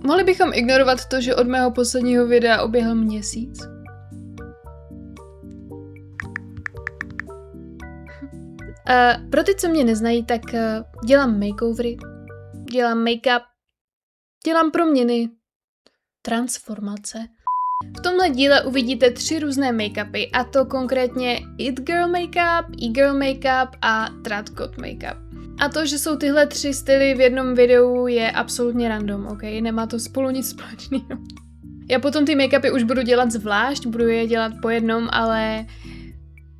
Mohli bychom ignorovat to, že od mého posledního videa oběhl měsíc? Pro ty, co mě neznají, tak dělám makeovery, dělám make-up, dělám proměny, transformace. V tomhle díle uvidíte 3 různé make-upy, a to konkrétně It Girl Makeup, E-Girl Makeup a Trad God Makeup. A to, že jsou tyhle 3 styly v jednom videu, je absolutně random, ok? Nemá to spolu nic společného. Já potom ty make-upy už budu dělat zvlášť, budu je dělat po jednom, ale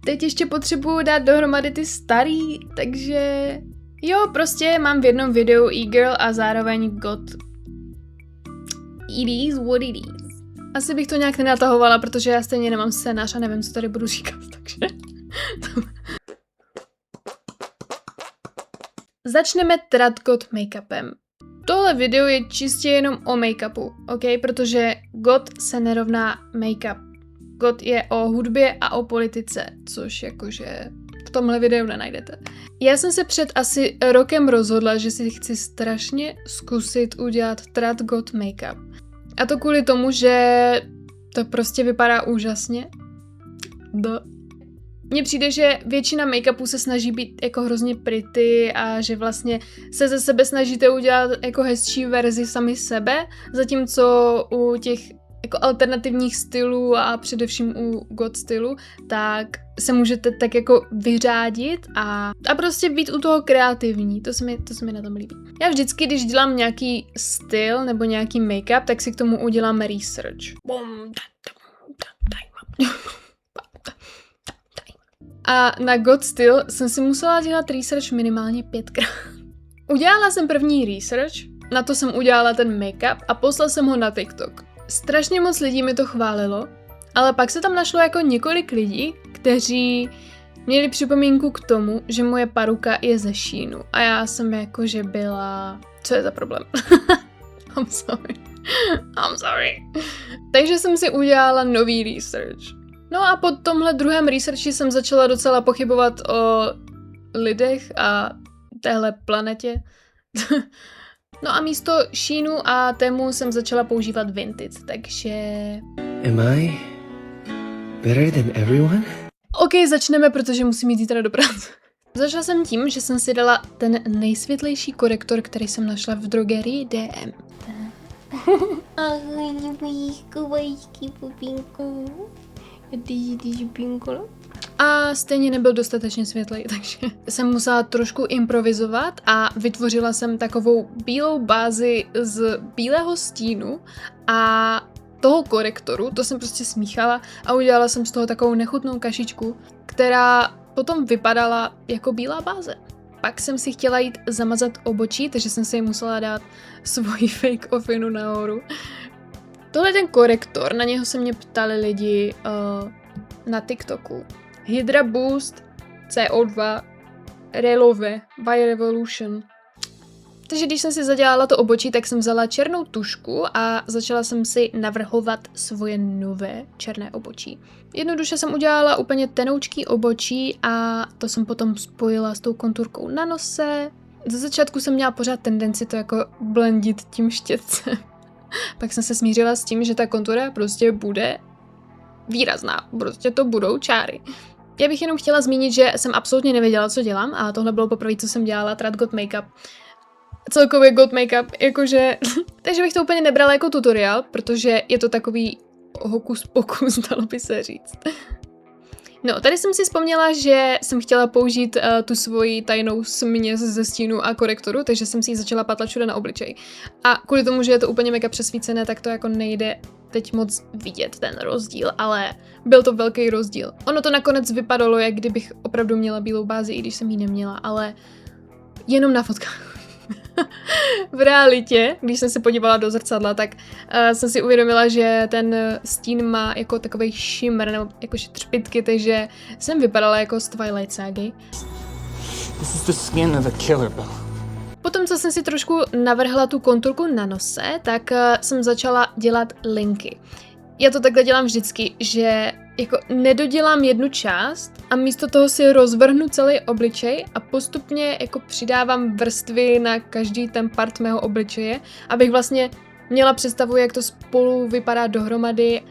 teď ještě potřebuju dát dohromady ty starý, takže jo, prostě mám v jednom videu E-Girl a zároveň God. It is what it is. Asi bych to nějak nenatahovala, protože já stejně nemám scénář a nevím, co tady budu říkat, takže... Začneme Trad God Makeupem. Tohle video je čistě jenom o make-upu, ok? Protože God se nerovná make-up. God je o hudbě a o politice, což jakože v tomhle videu nenajdete. Já jsem se před asi rokem rozhodla, že si chci strašně zkusit udělat Trad God Makeup. A to kvůli tomu, že to prostě vypadá úžasně. Mně přijde, že většina make-upů se snaží být jako hrozně pretty a že vlastně se ze sebe snažíte udělat jako hezčí verzi sami sebe, zatímco u těch jako alternativních stylů a především u God stylu, tak se můžete tak jako vyřádit a prostě být u toho kreativní. To se mi na tom líbí. Já vždycky, když dělám nějaký styl nebo nějaký make-up, tak si k tomu udělám research. A na God styl jsem si musela dělat research minimálně 5krát. Udělala jsem první research, na to jsem udělala ten make-up a poslala jsem ho na TikTok. Strašně moc lidí mi to chválilo, ale pak se tam našlo jako několik lidí, kteří měli připomínku k tomu, že moje paruka je ze Sheinu. A já jsem jakože byla... Co je za problém? I'm sorry. Takže jsem si udělala nový research. No a po tomhle druhém researchi jsem začala docela pochybovat o lidech a téhle planetě. No a místo Sheinu a Temu jsem začala používat Vinted, takže... Am I better than everyone? Ok, začneme, protože musím jít zítra do práce. Začala jsem tím, že jsem si dala ten nejsvětlejší korektor, který jsem našla v drogerii DM. Ahoj, vajíčky, pupínku. A stejně nebyl dostatečně světlej, takže jsem musela trošku improvizovat a vytvořila jsem takovou bílou bázi z bílého stínu a toho korektoru, to jsem prostě smíchala a udělala jsem z toho takovou nechutnou kašičku, která potom vypadala jako bílá báze. Pak jsem si chtěla jít zamazat obočí, takže jsem si musela dát svoji fake ofinu nahoru. Tohle je ten korektor, na něho se mě ptali lidi na TikToku. Hydra Boost, CO2, Relove, by Revolution. Takže když jsem si zadělala to obočí, tak jsem vzala černou tušku a začala jsem si navrhovat svoje nové černé obočí. Jednoduše jsem udělala úplně tenoučký obočí a to jsem potom spojila s tou konturkou na nose. Ze začátku jsem měla pořád tendenci to jako blendit tím štětcem. Pak jsem se smířila s tím, že ta kontura prostě bude výrazná. Prostě to budou čáry. Já bych jenom chtěla zmínit, že jsem absolutně nevěděla, co dělám a tohle bylo poprvé, co jsem dělala Trad God Makeup. Celkově God Makeup, jakože... Takže bych to úplně nebrala jako tutoriál, protože je to takový hokus pokus, dalo by se říct. No, tady jsem si vzpomněla, že jsem chtěla použít tu svoji tajnou směs ze stínu a korektoru, takže jsem si ji začala patlat všude na obličej. A kvůli tomu, že je to úplně mega přesvícené, tak to jako nejde teď moc vidět ten rozdíl, ale byl to velký rozdíl. Ono to nakonec vypadalo, jak kdybych opravdu měla bílou bázi, i když jsem ji neměla, ale jenom na fotkách. V realitě, když jsem se podívala do zrcadla, tak jsem si uvědomila, že ten stín má jako takovej shimmer, nebo jakože třpytky, takže jsem vypadala jako z Twilight Sagy. This is the skin of a killer, Bill. Potom, co jsem si trošku navrhla tu konturku na nose, tak jsem začala dělat linky. Já to takhle dělám vždycky, že jako nedodělám jednu část a místo toho si rozvrhnu celý obličej a postupně jako přidávám vrstvy na každý ten part mého obličeje, abych vlastně měla představu, jak to spolu vypadá dohromady.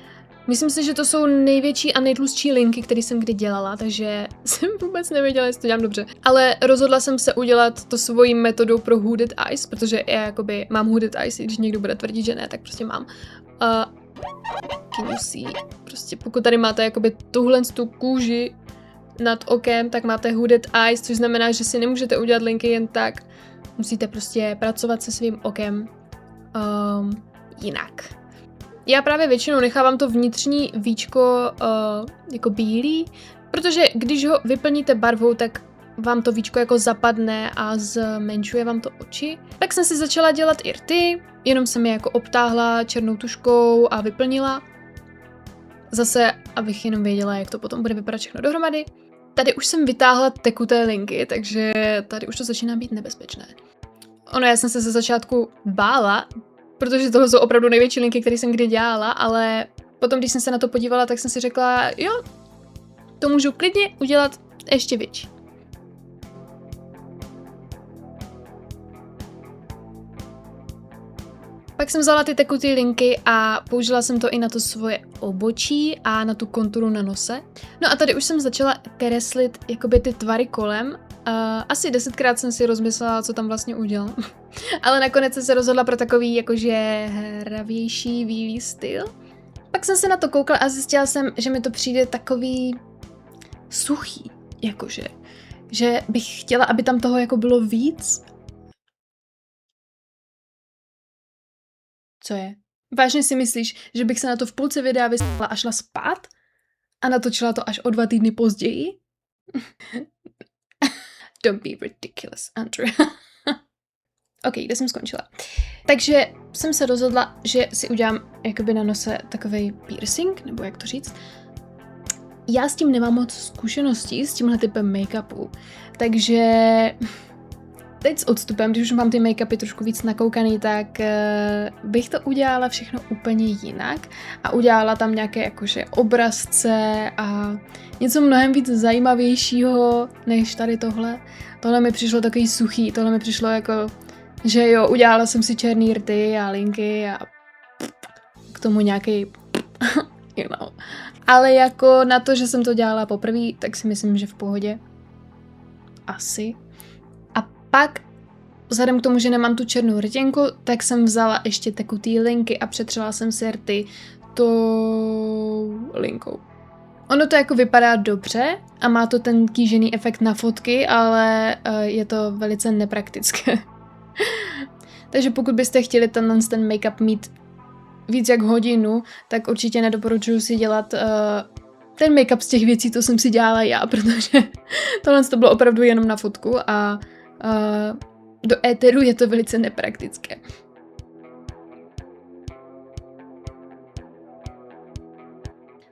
Myslím si, že to jsou největší a nejtlustší linky, které jsem kdy dělala, takže jsem vůbec nevěděla, jestli to dělám dobře. Ale rozhodla jsem se udělat to svojí metodou pro Hooded Eyes, protože já jakoby mám Hooded Eyes, i když někdo bude tvrdit, že ne, tak prostě mám. Can you see? Prostě pokud tady máte jakoby tuhle tu kůži nad okem, tak máte Hooded Eyes, což znamená, že si nemůžete udělat linky jen tak. Musíte prostě pracovat se svým okem jinak. Já právě většinou nechávám to vnitřní víčko jako bílý, protože když ho vyplníte barvou, tak vám to víčko jako zapadne a zmenšuje vám to oči. Tak jsem si začala dělat i rty, jenom jsem je jako obtáhla černou tuškou a vyplnila. Zase, abych jenom věděla, jak to potom bude vypadat všechno dohromady. Tady už jsem vytáhla tekuté linky, takže tady už to začíná být nebezpečné. Ono, já jsem se ze začátku bála, protože tohle jsou opravdu největší linky, které jsem kdy dělala, ale potom, když jsem se na to podívala, tak jsem si řekla, jo, to můžu klidně udělat ještě větší. Pak jsem vzala ty tekuté linky a použila jsem to i na to svoje obočí a na tu konturu na nose. No a tady už jsem začala kreslit jakoby ty tvary kolem. Asi 10krát jsem si rozmyslela, co tam vlastně udělám. Ale nakonec jsem se rozhodla pro takový jakože hravější vývý styl. Pak jsem se na to koukala a zjistila jsem, že mi to přijde takový suchý, jakože. Že bych chtěla, aby tam toho jako bylo víc. Co je? Vážně si myslíš, že bych se na to v půlce videa vyspala a šla spát? A natočila to až o 2 týdny později? Don't be ridiculous, Andrew. OK, kde jsem skončila? Takže jsem se rozhodla, že si udělám jakoby na nose takovej piercing, nebo jak to říct. Já s tím nemám moc zkušeností, s tímhle typem make-upu, takže teď s odstupem, když už mám ty make-upy trošku víc nakoukaný, tak bych to udělala všechno úplně jinak a udělala tam nějaké jakože obrazce a něco mnohem víc zajímavějšího než tady tohle. Tohle mi přišlo takový suchý, tohle mi přišlo jako, že jo, udělala jsem si černý rty a linky a k tomu nějaký, you know. Ale jako na to, že jsem to dělala poprvé, tak si myslím, že v pohodě. Asi. Pak, vzhledem k tomu, že nemám tu černou rtěnku, tak jsem vzala ještě tekutý linky a přetřela jsem si rty tou linkou. Ono to jako vypadá dobře a má to ten kýžený efekt na fotky, ale je to velice nepraktické. Takže pokud byste chtěli ten make-up mít víc jak hodinu, tak určitě nedoporučuji si dělat ten make-up z těch věcí, to jsem si dělala já, protože tohle to bylo opravdu jenom na fotku a do éteru je to velice nepraktické.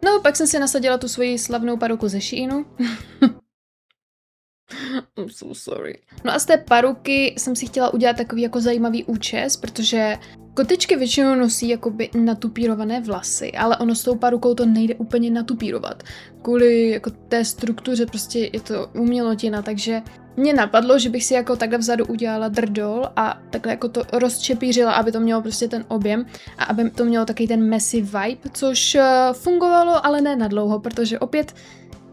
No, pak jsem si nasadila tu svoji slavnou paruku ze Sheinu. I'm so sorry. No a z té paruky jsem si chtěla udělat takový jako zajímavý účes, protože kotičky většinou nosí jakoby natupírované vlasy, ale ono s tou parukou to nejde úplně natupírovat. Kvůli jako té struktuře prostě je to umělotina, takže mě napadlo, že bych si jako takhle vzadu udělala drdol a takhle jako to rozčepířila, aby to mělo prostě ten objem a aby to mělo taky ten messy vibe, což fungovalo, ale ne na dlouho, protože opět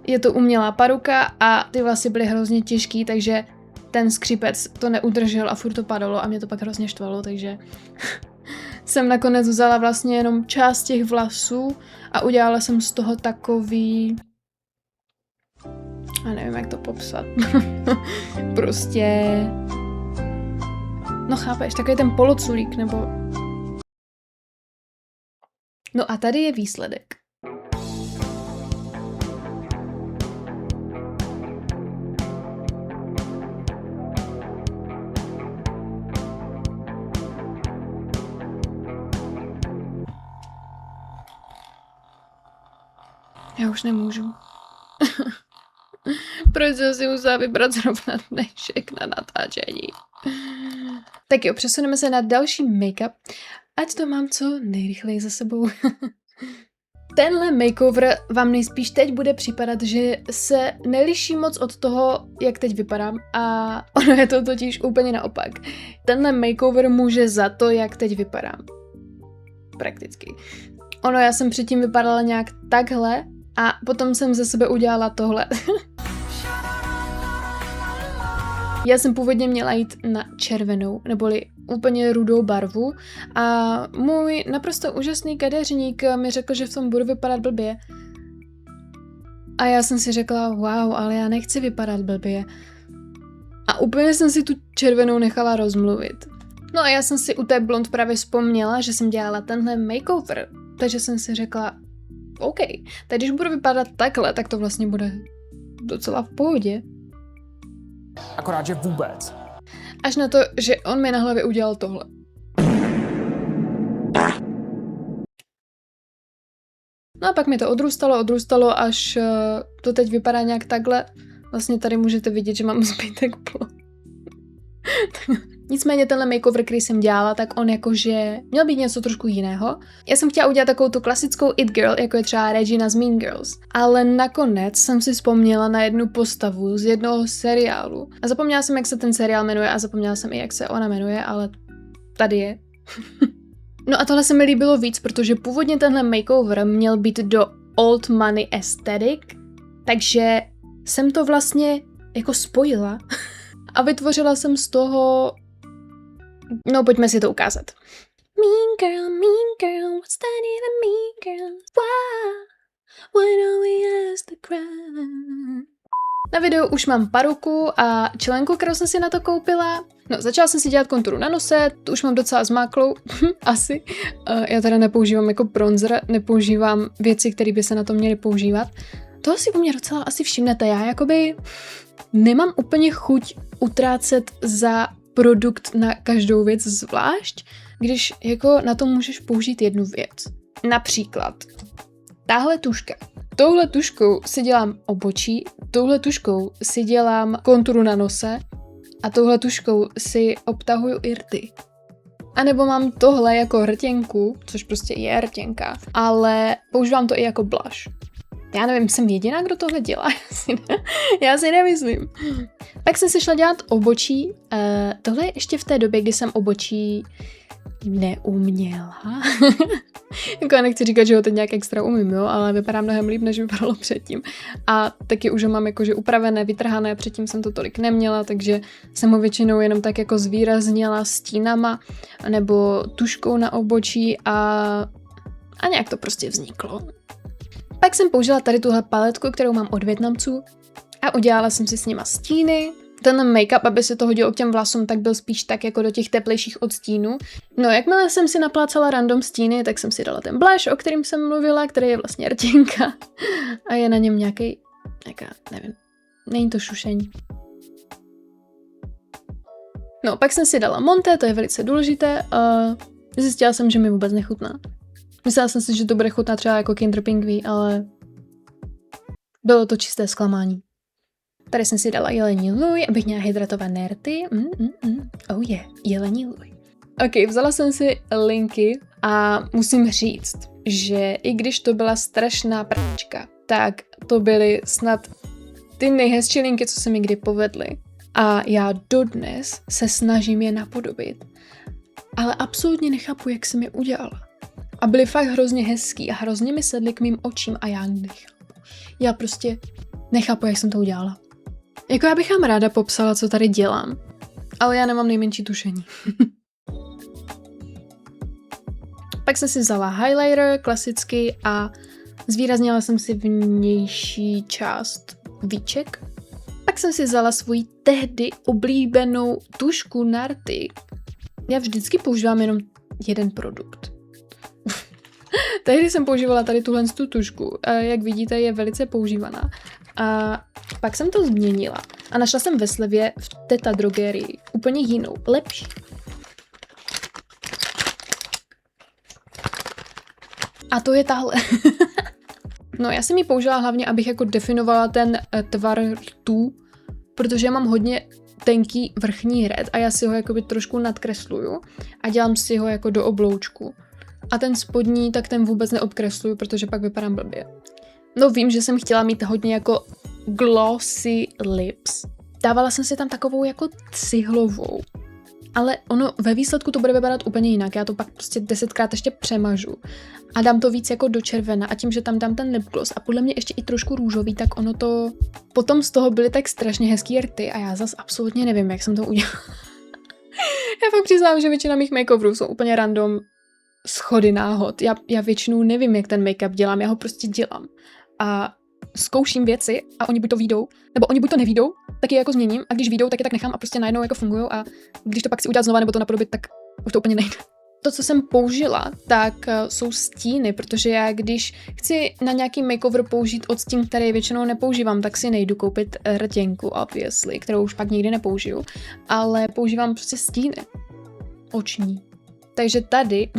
je to umělá paruka a ty vlasy byly hrozně těžký, takže ten skřípec to neudržel a furt to padalo a mě to pak hrozně štvalo, takže jsem nakonec vzala vlastně jenom část těch vlasů a udělala jsem z toho takový... A nevím, jak to popsat. Prostě... No chápeš, takový ten poloculík, nebo... No a tady je výsledek. Já už nemůžu. Proč jsem si musela vybrat zrovna dnešek na natáčení? Tak jo, přesuneme se na další make-up, ať to mám co nejrychleji za sebou. Tenhle makeover vám nejspíš teď bude připadat, že se neliší moc od toho, jak teď vypadám a ono je to totiž úplně naopak. Tenhle makeover může za to, jak teď vypadám. prakticky. Ono, já jsem předtím vypadala nějak takhle a potom jsem ze sebe udělala tohle. Já jsem původně měla jít na červenou, neboli úplně rudou barvu a můj naprosto úžasný kadeřník mi řekl, že v tom budu vypadat blbě. A já jsem si řekla, wow, ale já nechci vypadat blbě. A úplně jsem si tu červenou nechala rozmluvit. No a já jsem si u té blond právě vzpomněla, že jsem dělala tenhle makeover, takže jsem si řekla, OK, tak když budu vypadat takhle, tak to vlastně bude docela v pohodě. Akorát, že vůbec. Až na to, že on mi na hlavě udělal tohle. No a pak mi to odrůstalo, až to teď vypadá nějak takhle. Vlastně tady můžete vidět, že mám zbytek blond. Nicméně tenhle makeover, který jsem dělala, tak on jakože měl být něco trošku jiného. Já jsem chtěla udělat takovou tu klasickou it girl, jako je třeba Regina z Mean Girls. Ale nakonec jsem si vzpomněla na jednu postavu z jednoho seriálu. A zapomněla jsem, jak se ten seriál jmenuje a zapomněla jsem i, jak se ona jmenuje, ale tady je. No a tohle se mi líbilo víc, protože původně tenhle makeover měl být do old money aesthetic, takže jsem to vlastně jako spojila a vytvořila jsem z toho. No, pojďme si to ukázat. Mean girl, what's that even mean girl? Why don't we ask the crowd? Na videu už mám paruku a čelenku, kterou jsem si na to koupila. No, začala jsem si dělat konturu na nose, tu už mám docela zmáklou, asi. Já teda nepoužívám jako bronzer, nepoužívám věci, které by se na to měly používat. Toho si u mě docela asi všimnete, já jakoby nemám úplně chuť utrácet za produkt na každou věc zvlášť, když jako na to můžeš použít jednu věc. Například tahle tuška. Touhle tuškou si dělám obočí, touhle tuškou si dělám konturu na nose a touhle tuškou si obtahuju i rty. A nebo mám tohle jako rtěnku, což prostě je rtěnka, ale používám to i jako blush. Já nevím, jsem jediná, kdo tohle dělá, já si nemyslím. Pak jsem si šla dělat obočí, tohle je ještě v té době, kdy jsem obočí neuměla. Jako já nechci říkat, že ho teď nějak extra umím, jo, ale vypadá mnohem líp, než vypadalo předtím. A taky už ho mám jakože upravené, vytrhané, předtím jsem to tolik neměla, takže jsem ho většinou jenom tak jako zvýraznila stínama nebo tuškou na obočí a nějak to prostě vzniklo. Pak jsem použila tady tuhle paletku, kterou mám od Vietnamců a udělala jsem si s nima stíny. Ten make-up, aby se to hodilo k těm vlasům, tak byl spíš tak jako do těch teplejších odstínů. No, jakmile jsem si naplácala random stíny, tak jsem si dala ten blush, o kterým jsem mluvila, který je vlastně rtěnka. A je na něm nějaká, nevím, není to šušeň. No, pak jsem si dala Monte, to je velice důležité a zjistila jsem, že mi vůbec nechutná. Myslela jsem si, že to bude chutnat třeba jako Kinder Pingví, ale bylo to čisté zklamání. Tady jsem si dala jelení lůj, abych měla hydratované rty. Oh yeah, jelení lůj. Ok, vzala jsem si linky a musím říct, že i když to byla strašná pračka, tak to byly snad ty nejhezčí linky, co se mi kdy povedly. A já dodnes se snažím je napodobit. Ale absolutně nechápu, jak jsem je udělala. A byly fakt hrozně hezký a hrozně mi sedly k mým očím a já nechápu. Já prostě nechápu, jak jsem to udělala. Jako já bych vám ráda popsala, co tady dělám, ale já nemám nejmenší tušení. Pak jsem si vzala highlighter klasicky a zvýraznila jsem si vnější část víček. Pak jsem si vzala svoji tehdy oblíbenou tušku na rty. Já vždycky používám jenom jeden produkt. Tehdy jsem používala tady tuhle tušku. Jak vidíte, je velice používaná. A pak jsem to změnila a našla jsem ve slevě v Teta drogerii úplně jinou, lepší. A to je tahle. No, já jsem ji použila hlavně, abych jako definovala ten tvar rtů, protože já mám hodně tenký vrchní red a já si ho jakoby trošku nadkresluju a dělám si ho jako do obloučku. A ten spodní, tak ten vůbec neobkresluju, protože pak vypadám blbě. No, vím, že jsem chtěla mít hodně jako glossy lips. Dávala jsem si tam takovou jako cihlovou. ale ono ve výsledku to bude vypadat úplně jinak. Já to pak prostě 10krát ještě přemažu a dám to víc jako do červena a tím, že tam dám ten lip gloss a podle mě ještě i trošku růžový, tak ono to... Potom z toho byly tak strašně hezký rty a já zas absolutně nevím, jak jsem to udělala. Já fakt přiznám, že většina mých makeoverů jsou úplně random schody náhod. Já většinou nevím, jak ten make-up dělám, já ho prostě dělám. A zkouším věci a oni buď to výjdou, nebo oni buď to nevídou, tak je jako změním a když výjdou, tak je tak nechám a prostě najednou jako fungujou a když to pak si udělat znova nebo to napodobit, tak už to úplně nejde. To, co jsem použila, tak jsou stíny, protože já když chci na nějaký makeover použít odstín, který většinou nepoužívám, tak si nejdu koupit rtěnku, obviously, kterou už pak nikdy nepoužiju, ale používám prostě stíny oční. Takže tady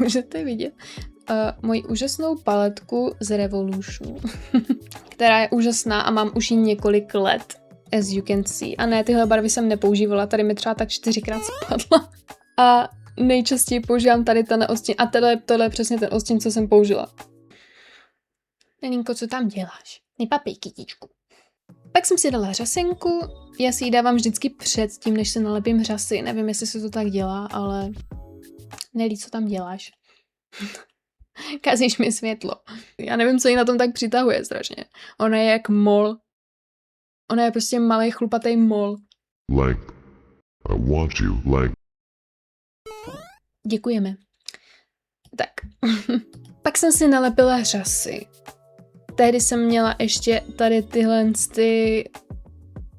můžete vidět moji úžasnou paletku z Revolution, která je úžasná a mám už ji několik let, as you can see. A ne, tyhle barvy jsem nepoužívala, tady mi třeba tak 4krát spadla. A nejčastěji používám tady ten odstín. A tohle je přesně ten odstín, co jsem použila. Neninko, co tam děláš? Nepapej, kytičku. Pak jsem si dala řasenku. Já si ji dávám vždycky před tím, než se nalepím řasy. Nevím, jestli se to tak dělá, ale... Nelí, co tam děláš? Kazíš mi světlo. Já nevím, co jí na tom tak přitahuje strašně. Ona je jak mol. Ona je prostě malej chlupatej mol. Like, I want you, like. Děkujeme. Tak. Pak jsem si nalepila řasy. Tehdy jsem měla ještě tady tyhle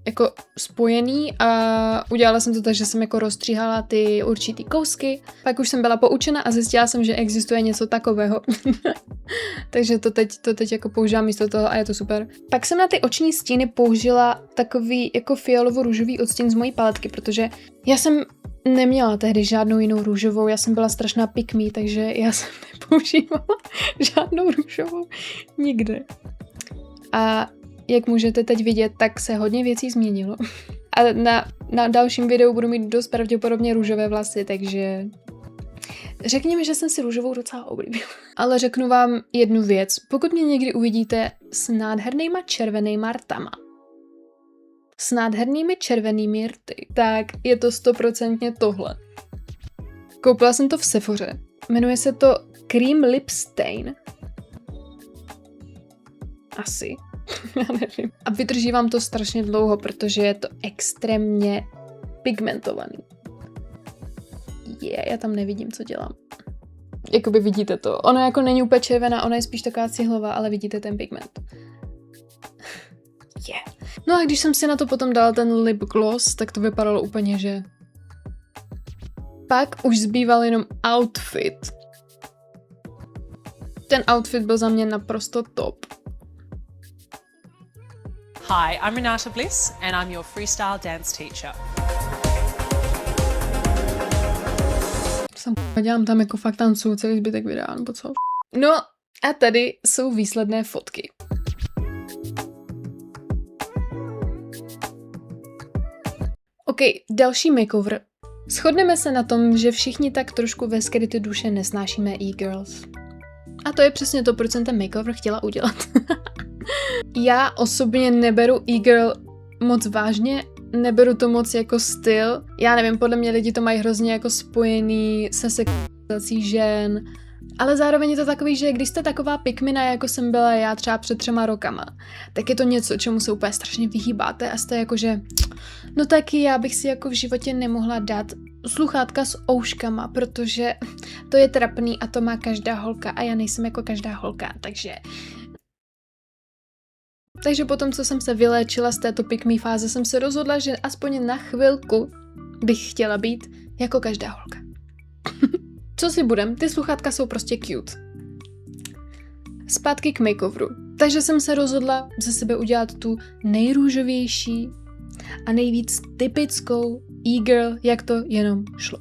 jako spojený a udělala jsem to tak, že jsem jako rozstříhala ty určitý kousky. Pak už jsem byla poučena a zjistila jsem, že existuje něco takového. Takže to teď jako používám místo toho a je to super. Pak jsem na ty oční stíny použila takový jako fialovo-růžový odstín z mojí paletky, protože já jsem neměla tehdy žádnou jinou růžovou, já jsem byla strašná pick me, takže já jsem nepoužívala žádnou růžovou nikde. A jak můžete teď vidět, tak se hodně věcí změnilo. A na dalším videu budu mít dost pravděpodobně růžové vlasy, takže řekněme, že jsem si růžovou docela oblíbila. Ale řeknu vám jednu věc. Pokud mě někdy uvidíte s nádhernýma červenýma rtama, s nádhernými červenými rty, tak je to 100% tohle. Koupila jsem to v Sephoře. Jmenuje se to Cream Lip Stain. Asi. Já nevím. A vydrží vám to strašně dlouho, protože je to extrémně pigmentovaný. Já tam nevidím, co dělám. Jakoby vidíte to. Ona jako není úplně červená, ona je spíš taková cihlová, ale vidíte ten pigment. No a když jsem si na to potom dala ten lip gloss, tak to vypadalo úplně, že... Pak už zbýval jenom outfit. Ten outfit byl za mě naprosto top. Hi, I'm Renata Bliss and I'm your freestyle dance teacher. Dělám tam jako fakt tancuju celý zbytek videa, nebo co? No a tady jsou výsledné fotky. OK, další makeover. Shodneme se na tom, že všichni tak trošku ve skryté duše nesnášíme e-girls. A to je přesně to, proč jsem ten makeover chtěla udělat. Já osobně neberu e-girl moc vážně, neberu to moc jako styl. Já nevím, podle mě lidi to mají hrozně jako spojený se sexualizací žen, ale zároveň je to takový, že když jste taková pikmina, jako jsem byla já třeba před 3 rokama, tak je to něco, čemu se úplně strašně vyhýbáte a jste jako, že no taky já bych si jako v životě nemohla dát sluchátka s ouškama, protože to je trapný a to má každá holka a já nejsem jako každá holka, Takže potom, co jsem se vyléčila z této pick me fáze, jsem se rozhodla, že aspoň na chvilku bych chtěla být jako každá holka. Co si budem, ty sluchátka jsou prostě cute. Zpátky k makeoveru. Takže jsem se rozhodla ze sebe udělat tu nejrůžovější a nejvíc typickou e-girl, jak to jenom šlo.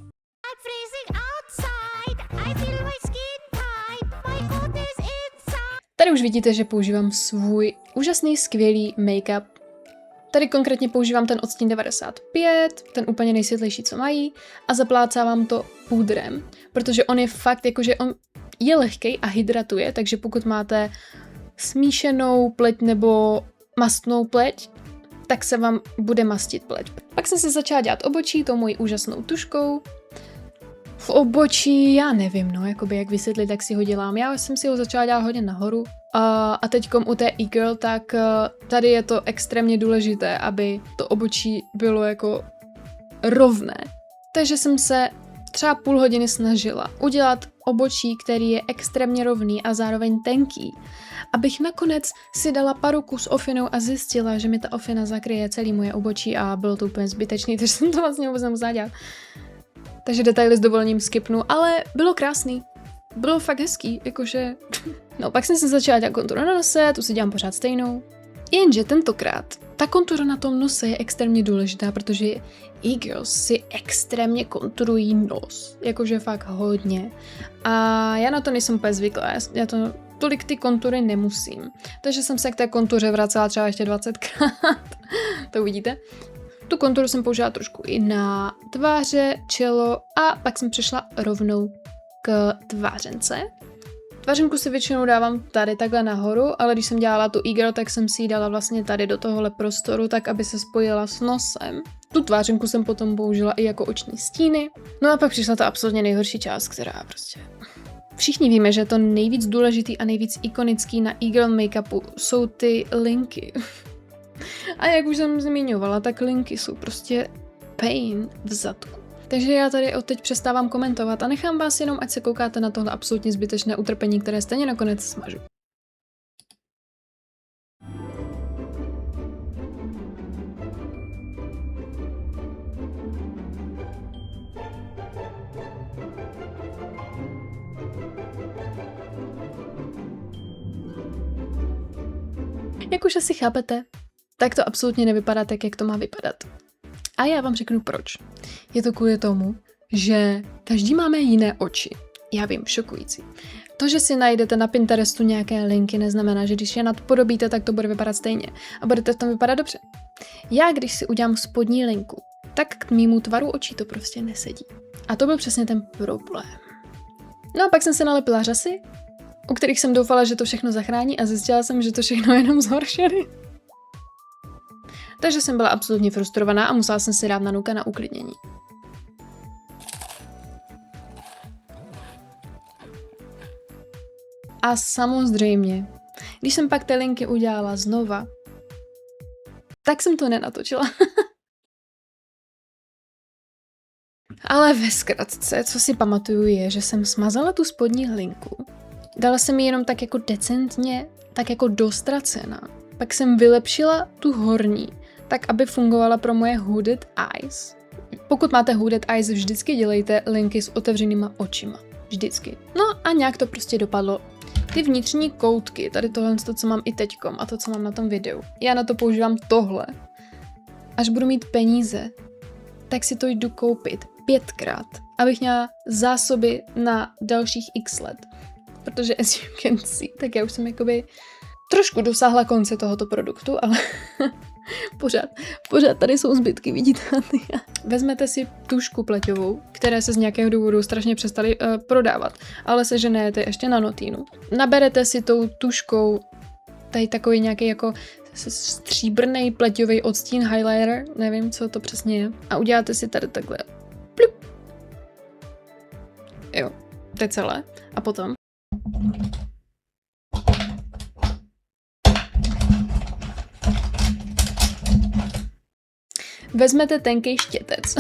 Tady už vidíte, že používám svůj úžasný, skvělý make-up. Tady konkrétně používám ten odstín 95, ten úplně nejsvětlejší, co mají, a zaplácávám to pudrem, protože on je fakt, jakože on je lehkej a hydratuje, takže pokud máte smíšenou pleť nebo mastnou pleť, tak se vám bude mastit pleť. Pak jsem si začala dělat obočí tou mojí úžasnou tuškou. V obočí, já nevím, no, jakoby jak vysvětlit, jak si ho dělám. Já jsem si ho začala dělat hodně nahoru. A teďkom u té e-girl, tak tady je to extrémně důležité, aby to obočí bylo jako rovné. Takže jsem se třeba půl hodiny snažila udělat obočí, který je extrémně rovný a zároveň tenký, abych nakonec si dala paruku s ofinou a zjistila, že mi ta ofina zakryje celý moje obočí a bylo to úplně zbytečný, takže jsem to vlastně vůbec nemusela dělat. Takže detaily s dovolením skipnu, ale bylo krásný. Bylo fakt hezký, jakože... No, pak jsem se začala dělat konturu na nose, tu si dělám pořád stejnou. Jenže tentokrát ta kontura na tom nose je extrémně důležitá, protože e-girls si extrémně konturují nos. Jakože fakt hodně. A já na to nejsem úplně zvyklá, já to tolik ty kontury nemusím. Takže jsem se k té kontuře vracela třeba ještě 20krát. To uvidíte. Tu konturu jsem použila trošku i na tváře, čelo a pak jsem přešla rovnou k tvářence. Tvářenku si většinou dávám tady takhle nahoru, ale když jsem dělala tu e-girl, tak jsem si ji dala vlastně tady do tohohle prostoru, tak aby se spojila s nosem. Tu tvářenku jsem potom použila i jako oční stíny. No a pak přišla ta absolutně nejhorší část, která prostě... Všichni víme, že to nejvíc důležitý a nejvíc ikonický na e-girl make-upu jsou ty linky. A jak už jsem zmiňovala, tak linky jsou prostě pain v zadku. Takže já tady odteď přestávám komentovat a nechám vás jenom, ať se koukáte na tohle absolutně zbytečné utrpení, které stejně nakonec smažu. Jak už asi chápete, tak to absolutně nevypadá tak, jak to má vypadat. A já vám řeknu proč. Je to kvůli tomu, že každý máme jiné oči. Já vím, šokující. To, že si najdete na Pinterestu nějaké linky, neznamená, že když je nadpodobíte, tak to bude vypadat stejně. A budete v tom vypadat dobře. Já, když si udělám spodní linku, tak k mému tvaru očí to prostě nesedí. A to byl přesně ten problém. No a pak jsem se nalepila řasy, u kterých jsem doufala, že to všechno zachrání a zjistila jsem, že to všechno jenom zhoršily. Takže jsem byla absolutně frustrovaná a musela jsem si dát na Nuka na uklidnění. A samozřejmě, když jsem pak ty linky udělala znova, tak jsem to nenatočila. Ale ve zkratce, co si pamatuju je, že jsem smazala tu spodní linku, dala jsem ji jenom tak jako decentně, tak jako dostracená. Pak jsem vylepšila tu horní, tak aby fungovala pro moje hooded eyes. Pokud máte hooded eyes, vždycky dělejte linky s otevřenýma očima. Vždycky. No a nějak to prostě dopadlo. Ty vnitřní koutky, tady tohle, co mám i teďkom a to, co mám na tom videu. Já na to používám tohle. Až budu mít peníze, tak si to jdu koupit 5krát, abych měla zásoby na dalších x let. Protože as you can see, tak já už jsem jakoby trošku dosáhla konce tohoto produktu, ale pořád tady jsou zbytky, vidíte? Vezmete si tušku pleťovou, které se z nějakého důvodu strašně přestaly prodávat, ale seženete ještě na notýnu. Naberete si tou tuškou tady takový nějaký jako stříbrný pleťový odstín highlighter, nevím, co to přesně je, a uděláte si tady takhle. Plup. Jo, to je celé. A potom vezmete tenkej štětec,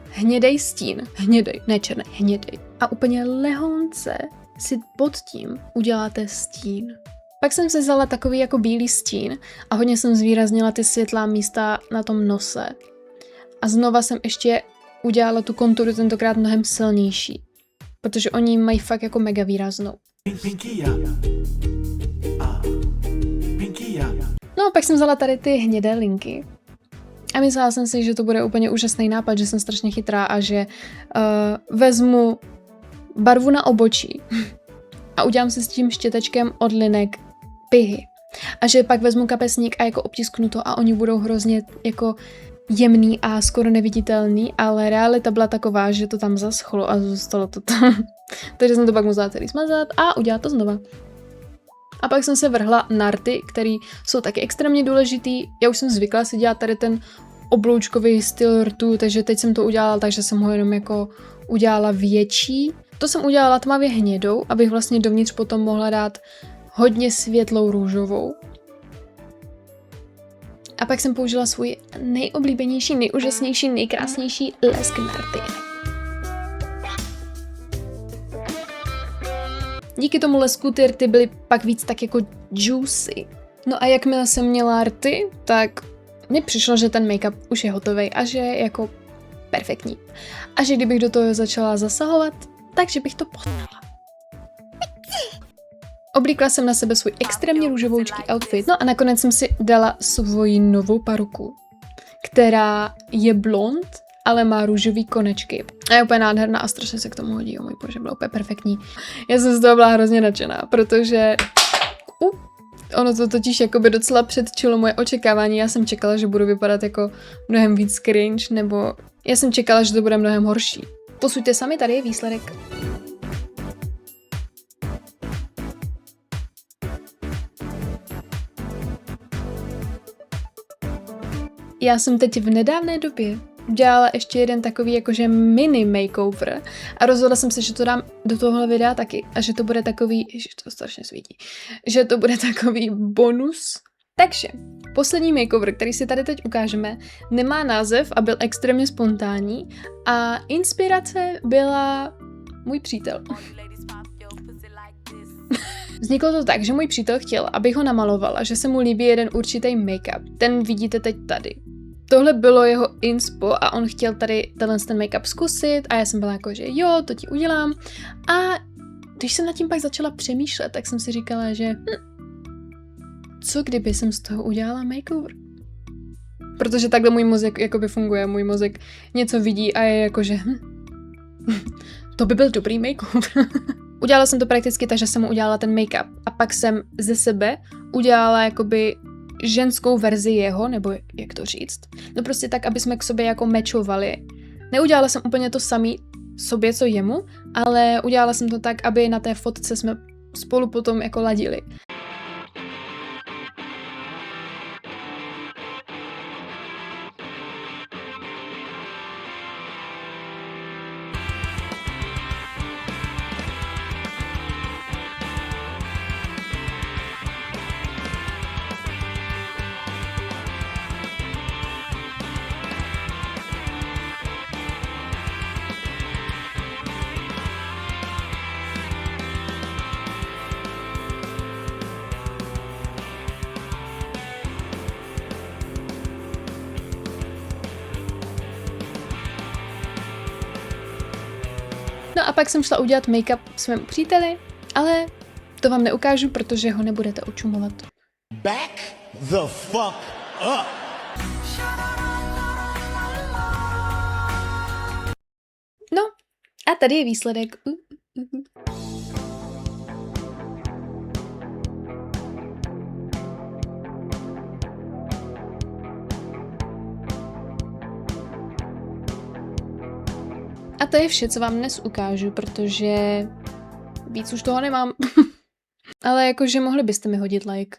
hnědej stín, hnědej, ne černý, hnědej. A úplně lehonce si pod tím uděláte stín. Pak jsem si vzala takový jako bílý stín a hodně jsem zvýraznila ty světlá místa na tom nose. A znova jsem ještě udělala tu konturu tentokrát mnohem silnější, protože oni mají fakt jako mega výraznou. No a pak jsem vzala tady ty hnědé linky. A myslela jsem si, že to bude úplně úžasný nápad, že jsem strašně chytrá a že vezmu barvu na obočí a udělám si s tím štětečkem od linek pihy. A že pak vezmu kapesník a jako obtisknu to a oni budou hrozně jako jemný a skoro neviditelný, ale realita byla taková, že to tam zaschlo a zůstalo to tam. Takže jsem to pak musela celý smazat a udělat to znova. A pak jsem se vrhla na rty, které jsou taky extrémně důležitý. Já už jsem zvykla si dělat tady ten obloučkový styl rtů, takže teď jsem to udělala tak, že jsem ho jenom jako udělala větší. To jsem udělala tmavě hnědou, abych vlastně dovnitř potom mohla dát hodně světlou růžovou. A pak jsem použila svůj nejoblíbenější, nejúžasnější, nejkrásnější lesk na rty. Díky tomu lesku ty rty byly pak víc tak jako juicy. No a jakmile jsem měla rty, tak mně přišlo, že ten make-up už je hotový a že je jako perfektní. A že kdybych do toho začala zasahovat, takže bych to poznala. Oblíkla jsem na sebe svůj extrémně růžovoučký outfit, no a nakonec jsem si dala svoji novou paruku, která je blond, ale má růžový konečky. A je úplně nádherná a strašně se k tomu hodí, o můj bože, byla úplně perfektní. Já jsem z toho byla hrozně nadšená, protože ono to totiž jakoby docela předčilo moje očekávání. Já jsem čekala, že budu vypadat jako mnohem víc cringe, nebo já jsem čekala, že to bude mnohem horší. Posuďte sami, tady je výsledek. Já jsem teď v nedávné době udělala ještě jeden takový jakože mini makeover a rozhodla jsem se, že to dám do tohohle videa taky a že to bude takový, ježiš, to strašně svítí, že to bude takový bonus. Takže, poslední makeover, který si tady teď ukážeme, nemá název a byl extrémně spontánní a inspirace byla můj přítel. Vzniklo to tak, že můj přítel chtěl, abych ho namalovala, že se mu líbí jeden určitý make-up. Ten vidíte teď tady. Tohle bylo jeho inspo a on chtěl tady ten make-up zkusit a já jsem byla jako, že jo, to ti udělám. A když jsem nad tím pak začala přemýšlet, tak jsem si říkala, že co kdyby jsem z toho udělala makeover? Protože takhle můj mozek jakoby funguje, můj mozek něco vidí a je jako, že to by byl dobrý makeover. Udělala jsem to prakticky tak, že jsem mu udělala ten make-up a pak jsem ze sebe udělala jakoby ženskou verzi jeho, nebo jak to říct. No prostě tak, aby jsme k sobě jako matchovali. Neudělala jsem úplně to samý sobě, co jemu, ale udělala jsem to tak, aby na té fotce jsme spolu potom jako ladili. No a pak jsem šla udělat make-up svému příteli, ale to vám neukážu, protože ho nebudete očumovat. Back the fuck up. No a tady je výsledek. A to je vše, co vám dnes ukážu, protože víc už toho nemám. Ale jakože mohli byste mi hodit like.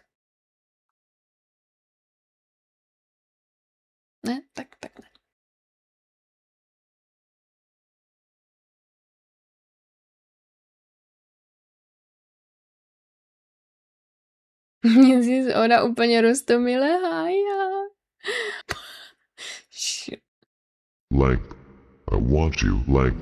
Ne? Tak ne. Ona úplně roztomilé hája. Like, I want you, like,